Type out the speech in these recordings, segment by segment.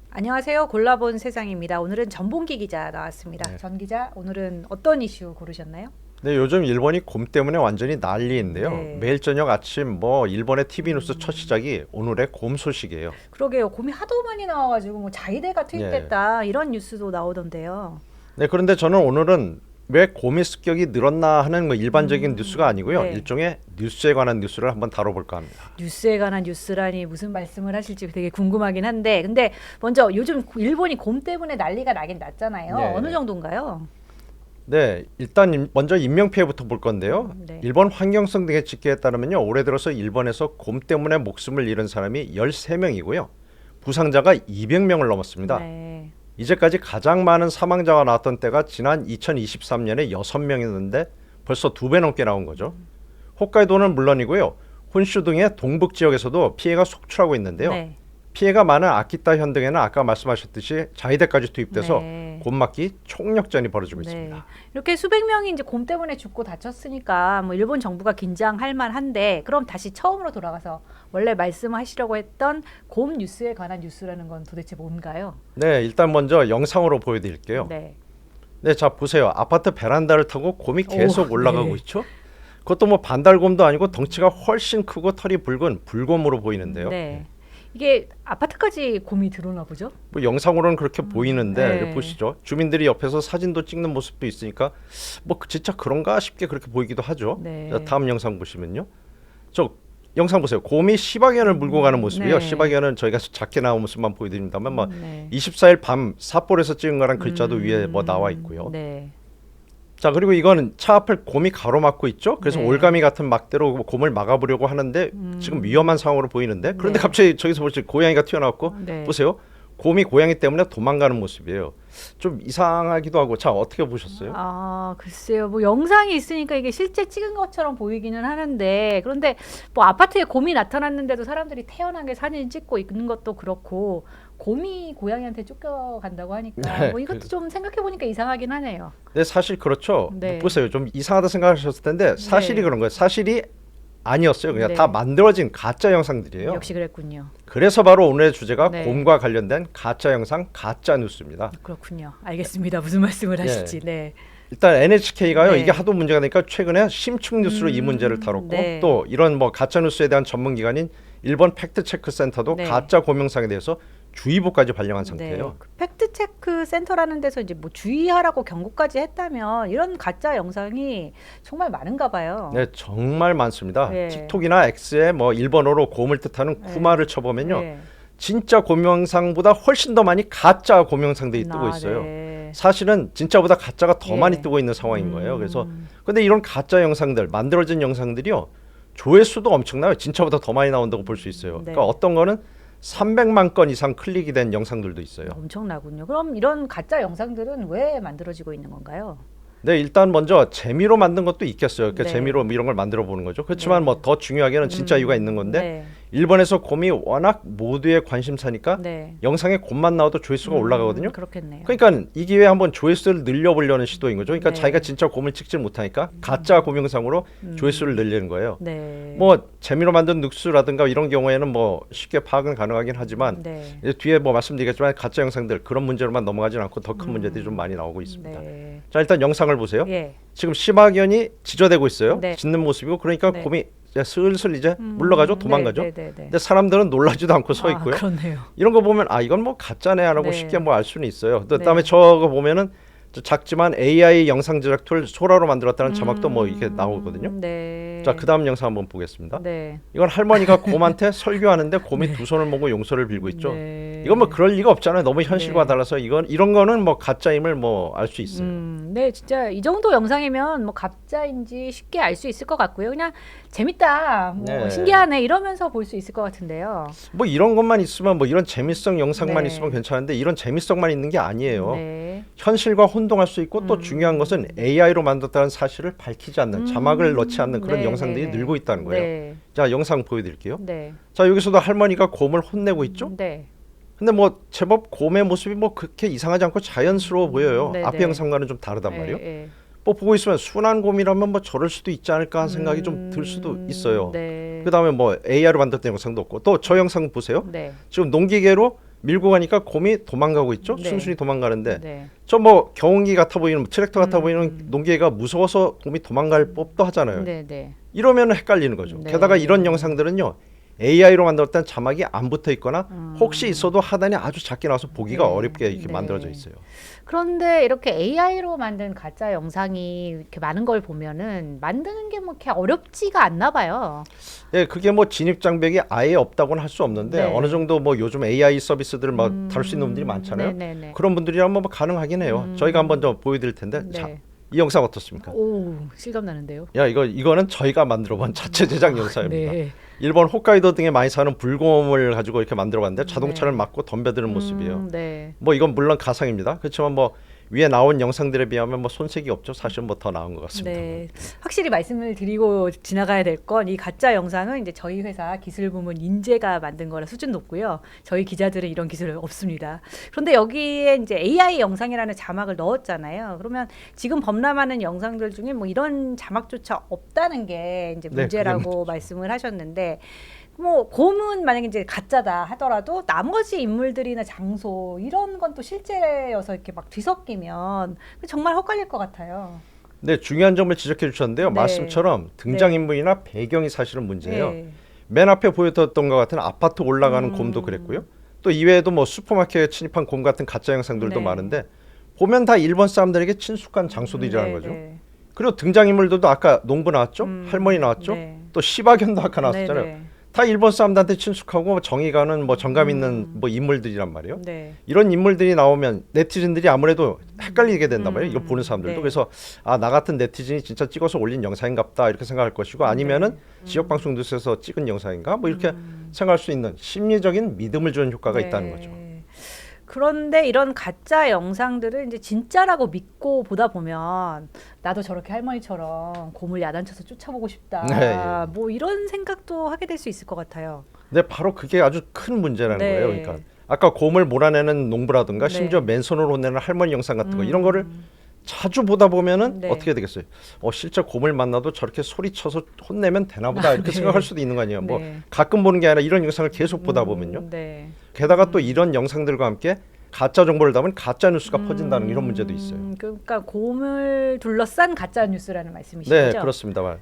안녕하세요. 골라본 세상입니다. 오늘은 전봉기 기자 나왔습니다. 네. 전 기자, 오늘은 어떤 이슈 고르셨나요? 네, 요즘 일본이 곰 때문에 완전히 난리인데요. 네. 매일 저녁 아침 일본의 TV 뉴스 첫 시작이 오늘의 곰 소식이에요. 그러게요. 곰이 하도 많이 나와가지고 뭐 자위대가 투입됐다 이런 뉴스도 나오던데요. 네, 그런데 저는 오늘은 왜 곰의 습격이 늘었나 하는 일반적인 뉴스가 아니고요. 네. 일종의 뉴스에 관한 뉴스를 한번 다뤄볼까 합니다. 뉴스에 관한 뉴스라니 무슨 말씀을 하실지 되게 궁금하긴 한데, 근데 먼저 요즘 일본이 곰 때문에 난리가 나긴 났잖아요. 네. 어느 정도인가요? 네, 일단 먼저 인명피해부터 볼 건데요. 네. 일본 환경성 등의 집계에 따르면요. 올해 들어서 일본에서 곰 때문에 목숨을 잃은 사람이 13명이고요. 부상자가 200명을 넘었습니다. 네. 이제까지 가장 많은 사망자가 나왔던 때가 지난 2023년에 6명이었는데 벌써 2배 넘게 나온 거죠. 홋카이도는 물론이고요. 혼슈 등의 동북 지역에서도 피해가 속출하고 있는데요. 네. 피해가 많은 아키타 현 등에는 아까 말씀하셨듯이 자위대까지 투입돼서 네. 곰 맞기 총력전이 벌어지고 네. 있습니다. 이렇게 수백 명이 이제 곰 때문에 죽고 다쳤으니까 뭐 일본 정부가 긴장할 만한데, 그럼 다시 처음으로 돌아가서 원래 말씀하시려고 했던 곰 뉴스에 관한 뉴스라는 건 도대체 뭔가요? 네, 일단 먼저 영상으로 보여드릴게요. 네. 네, 자 보세요. 아파트 베란다를 타고 곰이 계속 오, 올라가고 네. 있죠. 그것도 뭐 반달곰도 아니고 덩치가 훨씬 크고 털이 붉은 불곰으로 보이는데요. 네. 이게 아파트까지 곰이 들어오나 보죠? 뭐 영상으로는 그렇게 보이는데 네. 여기 보시죠. 주민들이 옆에서 사진도 찍는 모습도 있으니까 뭐 진짜 그런가 싶게 그렇게 보이기도 하죠. 네. 자, 다음 영상 보시면요. 저 영상 보세요. 곰이 시바견을 물고 가는 모습이요. 네. 시바견은 저희가 작게 나온 모습만 보여드립니다만 뭐 네. 24일 밤 삿포로에서 찍은 거란 글자도 위에 뭐 나와 있고요. 네. 자, 그리고 이거는 차 앞을 곰이 가로막고 있죠. 그래서 네. 올가미 같은 막대로 곰을 막아보려고 하는데 지금 위험한 상황으로 보이는데, 그런데 네. 갑자기 저기서 보시 고양이가 튀어나왔고 네. 보세요. 곰이 고양이 때문에 도망가는 모습이에요. 좀 이상하기도 하고. 자, 어떻게 보셨어요? 아, 글쎄요. 뭐 영상이 있으니까 이게 실제 찍은 것처럼 보이기는 하는데, 그런데 뭐 아파트에 곰이 나타났는데도 사람들이 태연하게 사진 찍고 있는 것도 그렇고, 곰이 고양이한테 쫓겨간다고 하니까 네, 뭐 이것도 좀 생각해 보니까 이상하긴 하네요. 네, 사실 그렇죠. 네. 보세요. 좀 이상하다 생각하셨을 텐데 사실이 네. 그런 거예요. 사실이 아니었어요. 그냥 네. 다 만들어진 가짜 영상들이에요. 역시 그랬군요. 그래서 바로 오늘의 주제가 네. 곰과 관련된 가짜 영상, 가짜 뉴스입니다. 그렇군요. 알겠습니다. 무슨 말씀을 하실지. 네. 일단 NHK가요. 네. 이게 하도 문제가 되니까 최근에 심층 뉴스로 이 문제를 다뤘고, 네. 또 이런 뭐 가짜 뉴스에 대한 전문 기관인 일본 팩트 체크 센터도 네. 가짜 고명상에 대해서 주의보까지 발령한 네. 상태예요. 그 팩트 체크 센터라는 데서 이제 뭐 주의하라고 경고까지 했다면 이런 가짜 영상이 정말 많은가 봐요. 네, 정말 많습니다. 네. 틱톡이나 X에 뭐 일본어로 곰을 뜻하는 네. 쿠마를 쳐보면요, 네. 진짜 고명상보다 훨씬 더 많이 가짜 고명상들이 뜨고 있어요. 네. 사실은 진짜보다 가짜가 더 예. 많이 뜨고 있는 상황인 거예요. 그래서 근데 이런 가짜 영상들, 만들어진 영상들이요, 조회수도 엄청나요. 진짜보다 더 많이 나온다고 볼 수 있어요. 네. 그러니까 어떤 거는 300만 건 이상 클릭이 된 영상들도 있어요. 엄청나군요. 그럼 이런 가짜 영상들은 왜 만들어지고 있는 건가요? 네, 일단 먼저 재미로 만든 것도 있겠어요. 그러니까 네. 재미로 이런 걸 만들어 보는 거죠. 그렇지만 네. 뭐 더 중요하게는 진짜 이유가 있는 건데, 네. 일본에서 곰이 워낙 모두의 관심사니까 네. 영상에 곰만 나와도 조회수가 올라가거든요. 그렇겠네요. 그러니까 이 기회에 한번 조회수를 늘려보려는 시도인 거죠. 그러니까 네. 자기가 진짜 곰을 찍지 못하니까 가짜 곰 영상으로 조회수를 늘리는 거예요. 네. 뭐 재미로 만든 뉴스라든가 이런 경우에는 뭐 쉽게 파악은 가능하긴 하지만, 네. 이제 뒤에 뭐 말씀드리겠지만 가짜 영상들 그런 문제로만 넘어가진 않고 더 큰 문제들이 좀 많이 나오고 있습니다. 네. 자, 일단 영상을 보세요. 예. 지금 시바견이 지저대고 있어요. 네. 짖는 모습이고, 그러니까 네. 곰이 이제 슬슬 이제 물러가죠, 도망가죠. 네, 네, 네, 네. 근데 사람들은 놀라지도 않고 서 있고요. 그렇네요. 이런 거 보면 아, 이건 뭐 가짜네라고 네. 쉽게 뭐 알 수는 있어요. 또 네. 그다음에 저거 보면은 저 작지만 AI 영상 제작 툴 소라로 만들었다는 자막도 뭐 이렇게 나오거든요. 네. 자, 그다음 영상 한번 보겠습니다. 네. 이건 할머니가 곰한테 설교하는데 곰이 두 손을 모고 용서를 빌고 있죠. 네. 이건 뭐 그럴 리가 없잖아요. 너무 현실과 네. 달라서 이런 거는 뭐 가짜임을 뭐 알 수 있어요. 네, 진짜 이 정도 영상이면 뭐 가짜인지 쉽게 알 수 있을 것 같고요. 그냥 재밌다, 뭐 네. 신기하네 이러면서 볼 수 있을 것 같은데요. 뭐 이런 것만 있으면, 뭐 이런 재미성 영상만 네. 있으면 괜찮은데 이런 재미성만 있는 게 아니에요. 네. 현실과 혼동할 수 있고, 또 중요한 것은 AI로 만들었다는 사실을 밝히지 않는, 자막을 넣지 않는 그런 네, 영상들이 네, 네. 늘고 있다는 거예요. 네. 자, 영상 보여드릴게요. 네. 자, 여기서도 할머니가 곰을 혼내고 있죠. 네. 근데 뭐 제법 곰의 모습이 뭐 그렇게 이상하지 않고 자연스러워 보여요. 네, 앞에 네. 영상과는 좀 다르단 말이에요. 예, 예. 뭐 보고 있으면 순한 곰이라면 뭐 저럴 수도 있지 않을까 하는 생각이 좀 들 수도 있어요. 네. 그다음에 뭐 AI로 만들었던 영상도 없고 또 저 영상 보세요. 네. 지금 농기계로 밀고 가니까 곰이 도망가고 있죠. 네. 순순히 도망가는데 네. 저 뭐 경운기 같아 보이는 트랙터 같아 보이는 농기계가 무서워서 곰이 도망갈 법도 하잖아요. 네. 네. 이러면 헷갈리는 거죠. 네. 게다가 이런 영상들은요. AI로 만들었던 자막이 안 붙어 있거나 혹시 있어도 하단이 아주 작게 나와서 보기가 네. 어렵게 이렇게 네. 만들어져 있어요. 그런데 이렇게 AI로 만든 가짜 영상이 이렇게 많은 걸 보면은 만드는 게 뭐 이렇게 어렵지가 않나 봐요. 예, 그게 뭐 진입 장벽이 아예 없다고는 할 수 없는데 네. 어느 정도 뭐 요즘 AI 서비스들을 막 다룰 수 있는 분들이 많잖아요. 네네네. 그런 분들이라면 뭐 가능하긴 해요. 저희가 한번 좀 보여드릴 텐데 네. 자, 이 영상 어떻습니까? 오, 실감 나는데요. 야, 이거는 저희가 만들어본 자체 제작 영상입니다. 네. 일본 홋카이도 등에 많이 사는 불곰을 가지고 이렇게 만들어봤는데 자동차를 네. 막고 덤벼드는 모습이에요. 네. 뭐 이건 물론 가상입니다. 그렇지만 뭐 위에 나온 영상들에 비하면 뭐 손색이 없죠. 사실 뭐 더 나은 것 같습니다. 네. 확실히 말씀을 드리고 지나가야 될 건 이 가짜 영상은 이제 저희 회사 기술 부문 인재가 만든 거라 수준 높고요. 저희 기자들은 이런 기술 없습니다. 그런데 여기에 이제 AI 영상이라는 자막을 넣었잖아요. 그러면 지금 범람하는 영상들 중에 뭐 이런 자막조차 없다는 게 이제 네, 문제라고 말씀을 하셨는데 뭐 곰은 만약에 이제 가짜다 하더라도 나머지 인물들이나 장소 이런 건 또 실제여서 이렇게 막 뒤섞이면 정말 헛갈릴 것 같아요. 네, 중요한 점을 지적해 주셨는데요. 네. 말씀처럼 등장인물이나 배경이 사실은 문제예요. 네. 맨 앞에 보여드렸던 것 같은 아파트 올라가는 곰도 그랬고요. 또 이외에도 뭐 슈퍼마켓에 침입한 곰 같은 가짜 영상들도 네. 많은데 보면 다 일본 사람들에게 친숙한 장소들이라는 네, 거죠. 네. 그리고 등장인물들도 아까 농부 나왔죠? 할머니 나왔죠? 네. 또 시바견도 아까 나왔잖아요. 네, 네. 다 일본 사람들한테 친숙하고 정이 가는 뭐 정감 있는 뭐 인물들이란 말이에요. 네. 이런 인물들이 나오면 네티즌들이 아무래도 헷갈리게 된단 말이에요. 이거 보는 사람들도. 네. 그래서 아, 나 같은 네티즌이 진짜 찍어서 올린 영상인갑다 이렇게 생각할 것이고 아니면은 지역 방송국에서 찍은 영상인가 뭐 이렇게 생각할 수 있는 심리적인 믿음을 주는 효과가 네. 있다는 거죠. 그런데 이런 가짜 영상들을 이제 진짜라고 믿고 보다 보면 나도 저렇게 할머니처럼 곰을 야단쳐서 쫓아보고 싶다. 네. 뭐 이런 생각도 하게 될 수 있을 것 같아요. 근데 바로 그게 아주 큰 문제라는 네. 거예요. 그러니까 아까 곰을 몰아내는 농부라든가 네. 심지어 맨손으로 혼내는 할머니 영상 같은 거 이런 거를 자주 보다 보면은 네. 어떻게 되겠어요? 실제 곰을 만나도 저렇게 소리쳐서 혼내면 되나 보다 이렇게 네. 생각할 수도 있는 거 아니에요. 뭐 네. 가끔 보는 게 아니라 이런 영상을 계속 보다 보면요. 네. 게다가 또 이런 영상들과 함께 가짜 정보를 담은 가짜 뉴스가 퍼진다는 이런 문제도 있어요. 그러니까 곰을 둘러싼 가짜 뉴스라는 말씀이시죠? 네, 그렇습니다.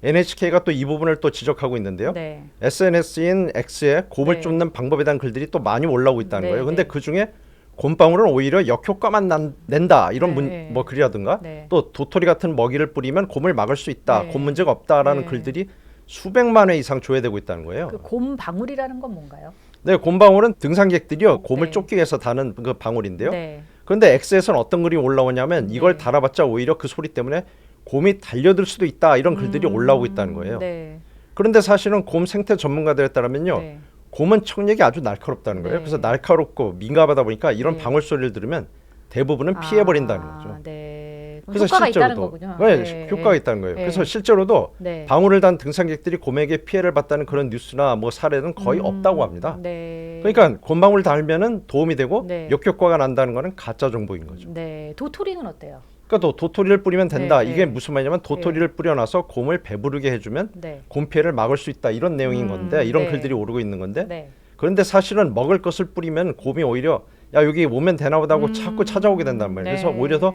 NHK가 또 이 부분을 또 지적하고 있는데요. 네. SNS인 X에 곰을 네. 쫓는 방법에 대한 글들이 또 많이 올라오고 있다는 네, 거예요. 근데 네. 그 중에 곰방울은 오히려 역효과만 낸다 이런 네. 뭐 글이라든가 네. 또 도토리 같은 먹이를 뿌리면 곰을 막을 수 있다. 네. 곰 문제가 없다라는 네. 글들이 수백만 회 이상 조회되고 있다는 거예요. 그 곰 방울이라는 건 뭔가요? 네, 곰방울은 등산객들이요 곰을 네. 쫓기 위해서 다는 그 방울인데요. 네. 그런데 X에서는 어떤 글이 올라오냐면 이걸 네. 달아봤자 오히려 그 소리 때문에 곰이 달려들 수도 있다 이런 글들이 올라오고 있다는 거예요. 네. 그런데 사실은 곰 생태 전문가들에 따르면요. 네. 곰은 청력이 아주 날카롭다는 거예요. 네. 그래서 날카롭고 민감하다 보니까 이런 네. 방울 소리를 들으면 대부분은 피해버린다는 거죠. 네. 그럼 그래서 효과가 있다는 실제로도 거군요. 네, 효과가 있다는 거예요. 네. 그래서 실제로도 네. 방울을 단 등산객들이 곰에게 피해를 봤다는 그런 뉴스나 뭐 사례는 거의 없다고 합니다. 네. 그러니까 곰방울 달면은 도움이 되고 네. 역효과가 난다는 거는 가짜 정보인 거죠. 네. 도토리는 어때요? 그러니까 또 도토리를 뿌리면 된다. 네, 이게 네. 무슨 말이냐면 도토리를 뿌려놔서 곰을 배부르게 해주면 네. 곰 피해를 막을 수 있다 이런 내용인 건데 이런 네. 글들이 오르고 있는 건데 네. 그런데 사실은 먹을 것을 뿌리면 곰이 오히려 야 여기 오면 되나 보다 하고 자꾸 찾아오게 된단 말이에요. 그래서 네. 오히려 더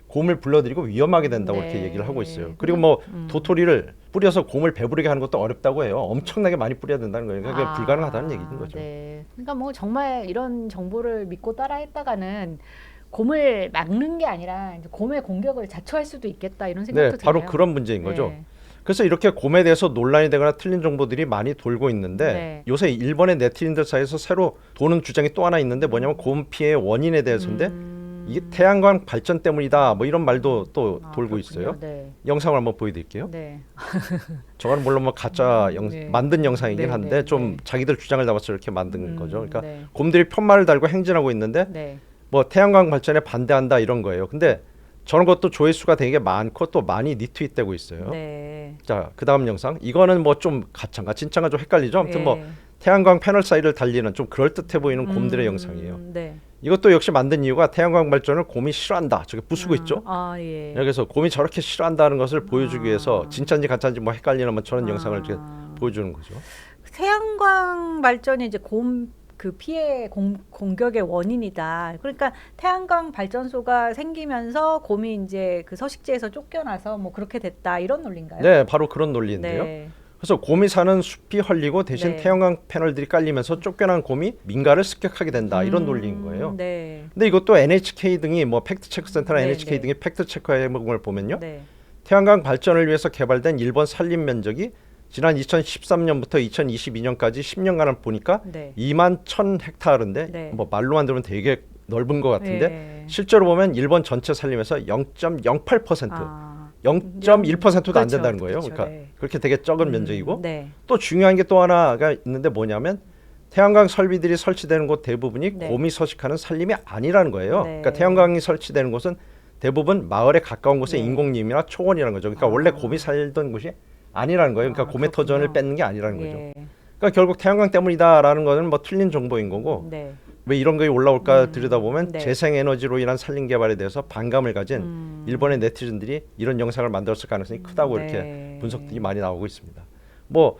곰을 불러들이고 위험하게 된다고 네. 이렇게 얘기를 하고 있어요. 그리고 뭐 도토리를 뿌려서 곰을 배부르게 하는 것도 어렵다고 해요. 엄청나게 많이 뿌려야 된다는 거예요. 그러니까 그게 불가능하다는 얘기인 거죠. 네. 그러니까 뭐 정말 이런 정보를 믿고 따라했다가는 곰을 막는 게 아니라 이제 곰의 공격을 자초할 수도 있겠다 이런 생각도 네, 바로 드네요. 그런 문제인 거죠. 네. 그래서 이렇게 곰에 대해서 논란이 되거나 틀린 정보들이 많이 돌고 있는데 네. 요새 일본의 네티즌들 사이에서 새로 도는 주장이 또 하나 있는데 뭐냐면 곰 피해 원인에 대해서인데 이게 태양광 발전 때문이다 뭐 이런 말도 또 돌고 그렇군요. 있어요. 네. 영상을 한번 보여드릴게요. 네. 저거는 물론 뭐 가짜 네. 만든 영상이긴 네, 한데 네, 좀 네. 자기들 주장을 담아서 이렇게 만든 거죠. 그러니까 네. 곰들이 편말을 달고 행진하고 있는데 네. 뭐 태양광 발전에 반대한다 이런 거예요. 근데 저런 것도 조회수가 되게 많고 또 많이 리트윗되고 있어요. 네. 자, 그다음 영상. 이거는 뭐 좀 가짜인가 진짜인가 좀 헷갈리죠. 아무튼 뭐 네. 태양광 패널 사이를 달리는 좀 그럴듯해 보이는 곰들의 영상이에요. 네. 이것도 역시 만든 이유가 태양광 발전을 곰이 싫어한다. 저게 부수고 있죠. 예. 그래서 곰이 저렇게 싫어한다는 것을 보여주기 위해서 진짜인지 가짜인지 뭐 헷갈리는 뭐 저런 영상을 이렇게 보여주는 거죠. 태양광 발전이 이제 곰 그 피해 공격의 원인이다. 그러니까 태양광 발전소가 생기면서 곰이 이제 그 서식지에서 쫓겨나서 뭐 그렇게 됐다 이런 논리인가요? 네, 바로 그런 논리인데요. 네. 그래서 곰이 사는 숲이 헐리고 대신 네. 태양광 패널들이 깔리면서 쫓겨난 곰이 민가를 습격하게 된다 이런 논리인 거예요. 네. 근데 이것도 NHK 등이 뭐 팩트체크센터나 네, NHK 네. 등이 팩트체크해 본 걸 보면요. 네. 태양광 발전을 위해서 개발된 일본 산림 면적이 지난 2013년부터 2022년까지 10년간을 보니까 네. 2만 1,000헥타르인데 네. 뭐 말로만 들으면 되게 넓은 것 같은데 네. 실제로 보면 일본 전체 산림에서 0.08% 0.1%도 안 그렇죠. 된다는 거예요. 그렇죠. 그러니까 네. 그렇게 되게 적은 면적이고 네. 또 중요한 게 또 하나가 있는데 뭐냐면 태양광 설비들이 설치되는 곳 대부분이 네. 곰이 서식하는 산림이 아니라는 거예요. 네. 그러니까 태양광이 설치되는 곳은 대부분 마을에 가까운 곳에 네. 인공림이나 초원이라는 거죠. 그러니까 원래 곰이 살던 곳이 아니라는 거예요. 그러니까 곰의 그렇군요. 터전을 뺏는 게 아니라는 거죠. 예. 그러니까 결국 태양광 때문이다라는 거는 뭐 틀린 정보인 거고 네. 왜 이런 게 올라올까 들여다보면 네. 재생에너지로 인한 산림 개발에 대해서 반감을 가진 일본의 네티즌들이 이런 영상을 만들었을 가능성이 크다고 네. 이렇게 분석들이 많이 나오고 있습니다. 뭐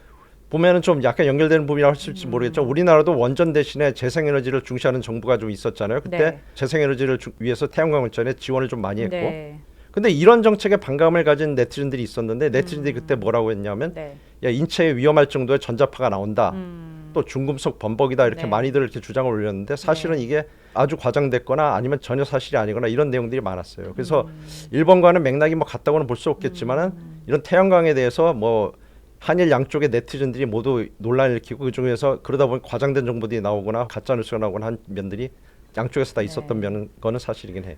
보면은 좀 약간 연결되는 부분이라고 할지 모르겠죠. 우리나라도 원전 대신에 재생에너지를 중시하는 정부가 좀 있었잖아요. 그때 네. 재생에너지를 위해서 태양광 발전에 지원을 좀 많이 했고 네. 근데 이런 정책에 반감을 가진 네티즌들이 있었는데 네티즌들이 그때 뭐라고 했냐면 네. 야 인체에 위험할 정도의 전자파가 나온다. 또 중금속 범벅이다 이렇게 네. 많이들 이렇게 주장을 올렸는데 사실은 네. 이게 아주 과장됐거나 아니면 전혀 사실이 아니거나 이런 내용들이 많았어요. 그래서 일본과는 맥락이 뭐 같다고는 볼 수 없겠지만은 이런 태양광에 대해서 뭐 한일 양쪽의 네티즌들이 모두 논란을 일으키고 그 중에서 그러다 보니 과장된 정보들이 나오거나 가짜 뉴스가 나오거나 한 면들이 양쪽에서 다 있었던 거는 사실이긴 해요.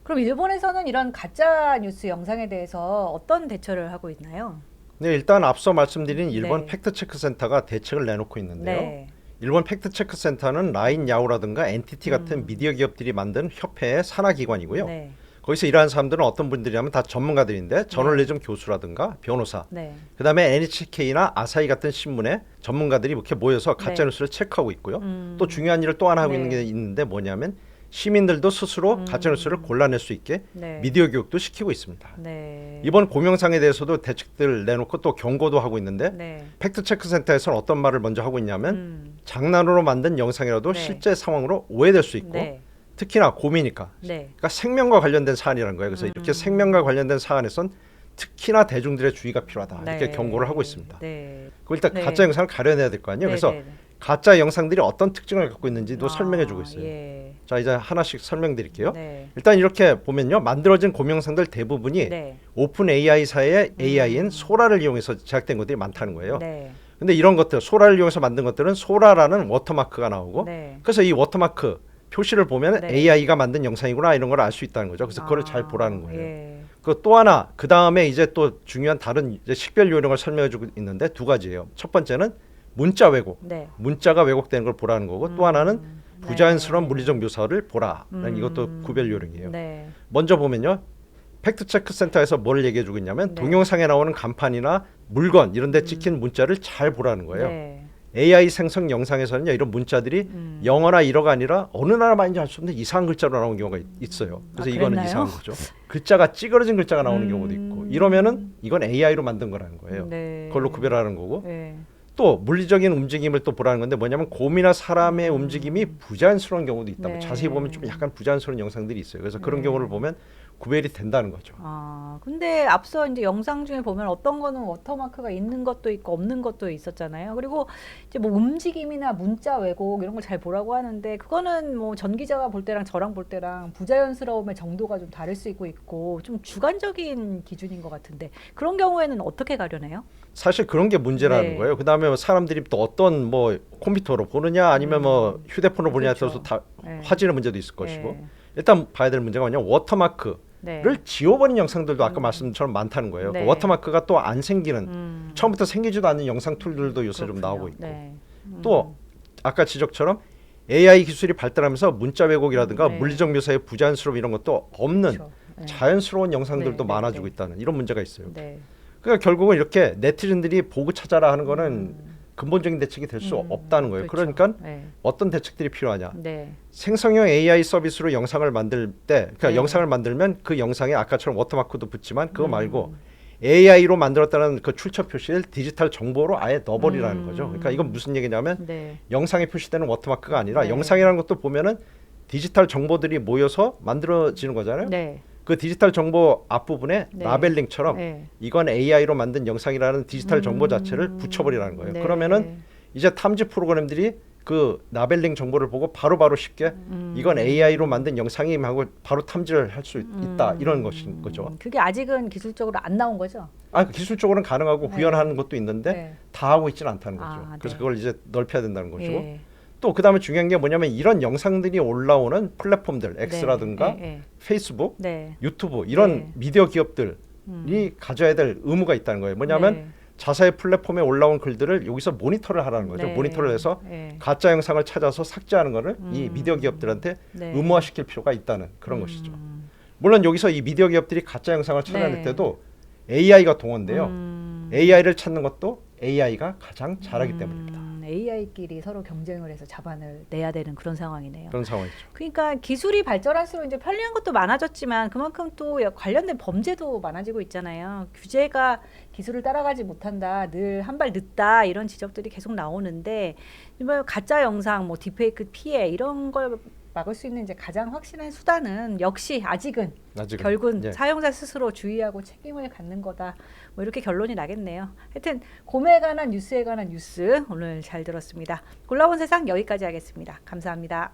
그럼 일본에서는 이런 가짜 뉴스 영상에 대해서 어떤 대처를 하고 있나요? 네, 일단 앞서 말씀드린 일본 네. 팩트체크센터가 대책을 내놓고 있는데요. 네. 일본 팩트체크센터는 라인 야후라든가 NTT 같은 미디어 기업들이 만든 협회의 산하기관이고요. 네. 거기서 일하는 사람들은 어떤 분들이냐면 다 전문가들인데 저널리즘 교수라든가 변호사, 네. 그다음에 NHK나 아사히 같은 신문의 전문가들이 이렇게 모여서 가짜 네. 뉴스를 체크하고 있고요. 또 중요한 일을 또 하나 하고 네. 있는 게 있는데 뭐냐면 시민들도 스스로 가짜 뉴스를 골라낼 수 있게 네. 미디어 교육도 시키고 있습니다. 네. 이번 공영상에 대해서도 대책들 내놓고 또 경고도 하고 있는데 네. 팩트체크센터에서는 어떤 말을 먼저 하고 있냐면 장난으로 만든 영상이라도 네. 실제 상황으로 오해될 수 있고 네. 특히나 곰이니까 네. 그러니까 생명과 관련된 사안이라는 거예요. 그래서 이렇게 생명과 관련된 사안에선 특히나 대중들의 주의가 필요하다 이렇게 네. 경고를 하고 있습니다. 네. 그 일단 네. 가짜 영상을 가려내야 될 거 아니에요. 네, 그래서 네, 네. 가짜 영상들이 어떤 특징을 갖고 있는지도 설명해주고 있어요. 예. 자 이제 하나씩 설명드릴게요. 네. 일단 이렇게 보면요, 만들어진 곰영상들 대부분이 네. 오픈 AI사의 AI인 소라를 이용해서 제작된 것들이 많다는 거예요. 네. 근데 이런 것들 소라를 이용해서 만든 것들은 소라라는 워터마크가 나오고 네. 그래서 이 워터마크 표시를 보면 네. AI가 만든 영상이구나 이런 걸 알 수 있다는 거죠. 그래서 그걸 잘 보라는 거예요. 예. 그 또 하나 그 다음에 이제 또 중요한 다른 이제 식별 요령을 설명해주고 있는데 두 가지예요. 첫 번째는 문자 왜곡, 네. 문자가 왜곡되는 걸 보라는 거고 또 하나는 부자연스러운 네. 물리적 묘사를 보라. 이것도 구별 요령이에요. 네. 먼저 보면요. 팩트체크 센터에서 뭘 얘기해 주고 있냐면 네. 동영상에 나오는 간판이나 물건 이런 데 찍힌 문자를 잘 보라는 거예요. 네. AI 생성 영상에서는요. 이런 문자들이 영어나 일어가 아니라 어느 나라 말인지 알 수 없는 이상한 글자로 나오는 경우가 있어요. 그래서 이거는 그랬나요? 이상한 거죠. 글자가 찌그러진 글자가 나오는 경우도 있고 이러면은 이건 AI로 만든 거라는 거예요. 네. 그걸로 구별하는 거고 네. 또 물리적인 움직임을 또 보라는 건데 뭐냐면 곰이나 사람의 움직임이 부자연스러운 경우도 있다고. 네. 자세히 보면 좀 약간 부자연스러운 영상들이 있어요. 그래서 그런 경우를 보면 구별이 된다는 거죠. 근데 앞서 이제 영상 중에 보면 어떤 거는 워터마크가 있는 것도 있고 없는 것도 있었잖아요. 그리고 이제 뭐 움직임이나 문자 왜곡 이런 걸 잘 보라고 하는데 그거는 뭐 전 기자가 볼 때랑 저랑 볼 때랑 부자연스러움의 정도가 좀 다를 수 있고 좀 주관적인 기준인 것 같은데 그런 경우에는 어떻게 가려내요? 사실 그런 게 문제라는 네. 거예요. 그다음에 사람들이 또 어떤 뭐 컴퓨터로 보느냐 아니면 뭐 휴대폰으로 보느냐에 그렇죠. 따라서 다 네. 화질의 문제도 있을 것이고 네. 일단 봐야 될 문제가 뭐냐 워터마크를 네. 지워버린 영상들도 아까 말씀처럼 많다는 거예요. 네. 그 워터마크가 또 안 생기는 처음부터 생기지도 않는 영상 툴들도 요새 좀 나오고 있고 네. 또 아까 지적처럼 AI 기술이 발달하면서 문자 왜곡이라든가 네. 물리적 묘사의 부자연스러움 이런 것도 없는 그렇죠. 네. 자연스러운 영상들도 네, 네, 많아지고 네. 있다는 이런 문제가 있어요. 네. 그러니까 결국은 이렇게 네티즌들이 보고 찾아라 하는 거는 근본적인 대책이 될 수 없다는 거예요. 그렇죠. 그러니까 네. 어떤 대책들이 필요하냐? 네. 생성형 AI 서비스로 영상을 만들 때, 그러니까 네. 영상을 만들면 그 영상에 아까처럼 워터마크도 붙지만 그거 말고 AI로 만들었다는 그 출처 표시를 디지털 정보로 아예 넣어버리라는 거죠. 그러니까 이건 무슨 얘기냐면 네. 영상에 표시되는 워터마크가 아니라 네. 영상이라는 것도 보면은 디지털 정보들이 모여서 만들어지는 거잖아요. 네. 그 디지털 정보 앞부분에 네. 라벨링처럼 네. 이건 AI로 만든 영상이라는 디지털 정보 자체를 붙여버리라는 거예요. 네. 그러면은 이제 탐지 프로그램들이 그 라벨링 정보를 보고 바로바로 쉽게 이건 AI로 만든 영상임 하고 바로 탐지를 할 수 있다 이런 것인 거죠. 그게 아직은 기술적으로 안 나온 거죠? 기술적으로는 가능하고 네. 구현하는 것도 있는데 네. 다 하고 있지는 않다는 거죠. 아, 그래서 네. 그걸 이제 넓혀야 된다는 것이고 예. 또 그다음에 중요한 게 뭐냐면 이런 영상들이 올라오는 플랫폼들 X라든가 네. 페이스북, 네. 유튜브 이런 네. 미디어 기업들이 가져야 될 의무가 있다는 거예요. 뭐냐면 네. 자사의 플랫폼에 올라온 글들을 여기서 모니터를 하라는 거죠. 네. 모니터를 해서 네. 가짜 영상을 찾아서 삭제하는 거를 이 미디어 기업들한테 네. 의무화시킬 필요가 있다는 그런 것이죠. 물론 여기서 이 미디어 기업들이 가짜 영상을 찾아낼 네. 때도 AI가 동원돼요. AI를 찾는 것도 AI가 가장 잘하기 때문입니다. AI끼리 서로 경쟁을 해서 자반을 내야 되는 그런 상황이네요. 그런 상황이죠. 그러니까 기술이 발전할수록 이제 편리한 것도 많아졌지만 그만큼 또 관련된 범죄도 많아지고 있잖아요. 규제가 기술을 따라가지 못한다, 늘 한 발 늦다 이런 지적들이 계속 나오는데 뭐 가짜 영상, 뭐 딥페이크 피해 이런 걸 막을 수 있는 이제 가장 확실한 수단은 역시 아직은 결국은 예. 사용자 스스로 주의하고 책임을 갖는 거다. 뭐 이렇게 결론이 나겠네요. 하여튼 곰에 관한 뉴스에 관한 뉴스 오늘 잘 들었습니다. 골라본 세상 여기까지 하겠습니다. 감사합니다.